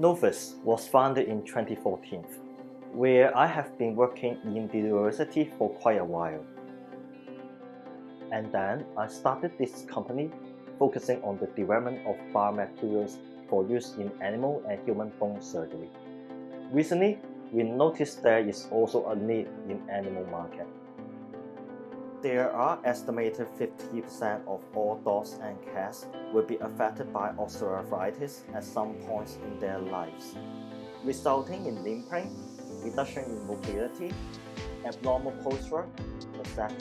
Novus was founded in 2014, where I have been working in the university for quite a while. And then I started this company focusing on the development of biomaterials for use in animal and human bone surgery. Recently, we noticed there is also a need in animal market. There are estimated 50% of all dogs and cats will be affected by osteoarthritis at some points in their lives, resulting in limb pain, reduction in mobility, abnormal posture, etc.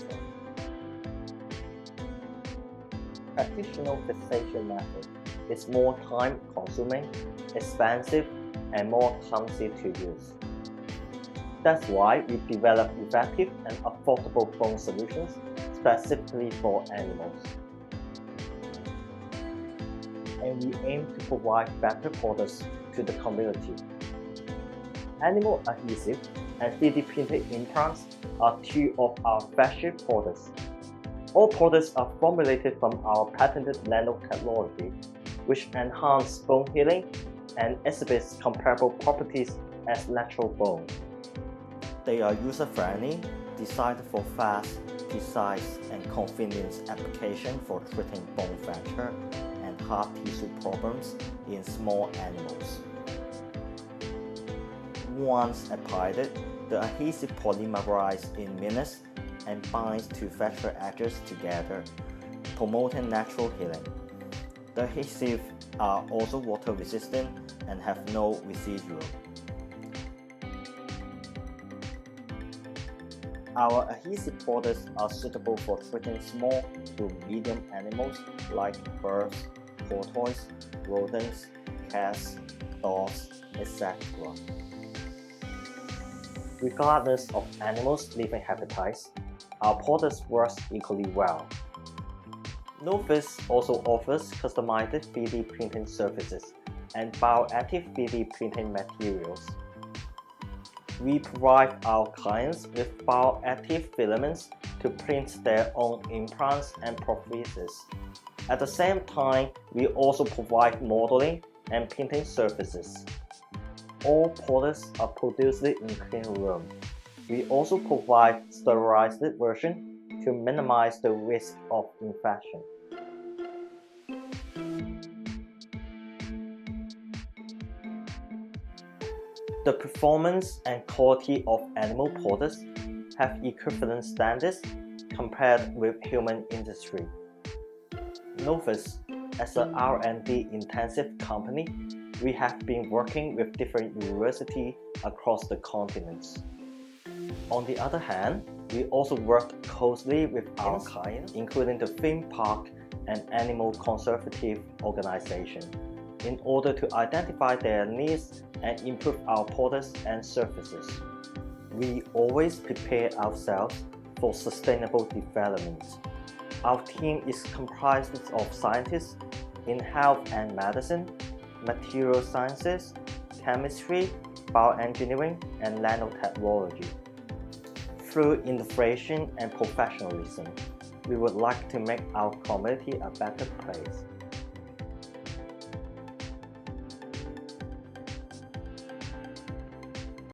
Traditional fixation method is more time-consuming, expensive, and more clumsy to use. That's why we develop effective and affordable bone solutions specifically for animals. And we aim to provide better products to the community. Animal adhesive and 3D printed implants are two of our flagship products. All products are formulated from our patented nanotechnology, which enhance bone healing and exhibits comparable properties as natural bone. They are user-friendly, designed for fast, precise, and convenient application for treating bone fracture and hard tissue problems in small animals. Once applied, the adhesive polymerizes in minutes and binds to fracture edges together, promoting natural healing. The adhesives are also water resistant and have no residue. Our adhesive products are suitable for treating small to medium animals like birds, tortoises, rodents, cats, dogs, etc. Regardless of animals' living habitats, our products work equally well. Novus also offers customized 3D printing services and bioactive 3D printing materials. We provide our clients with bioactive filaments to print their own implants and prostheses. At the same time, we also provide modeling and printing services. All products are produced in clean room. We also provide sterilized version to minimize the risk of infection. The performance and quality of animal products have equivalent standards compared with human industry. Novus, as an R&D intensive company, we have been working with different universities across the continents. On the other hand, we also work closely with our clients, including the theme park and animal conservative organization, in order to identify their needs and improve our products and services. We always prepare ourselves for sustainable development. Our team is comprised of scientists in health and medicine, material sciences, chemistry, bioengineering, and nanotechnology. Through innovation and professionalism, we would like to make our community a better place.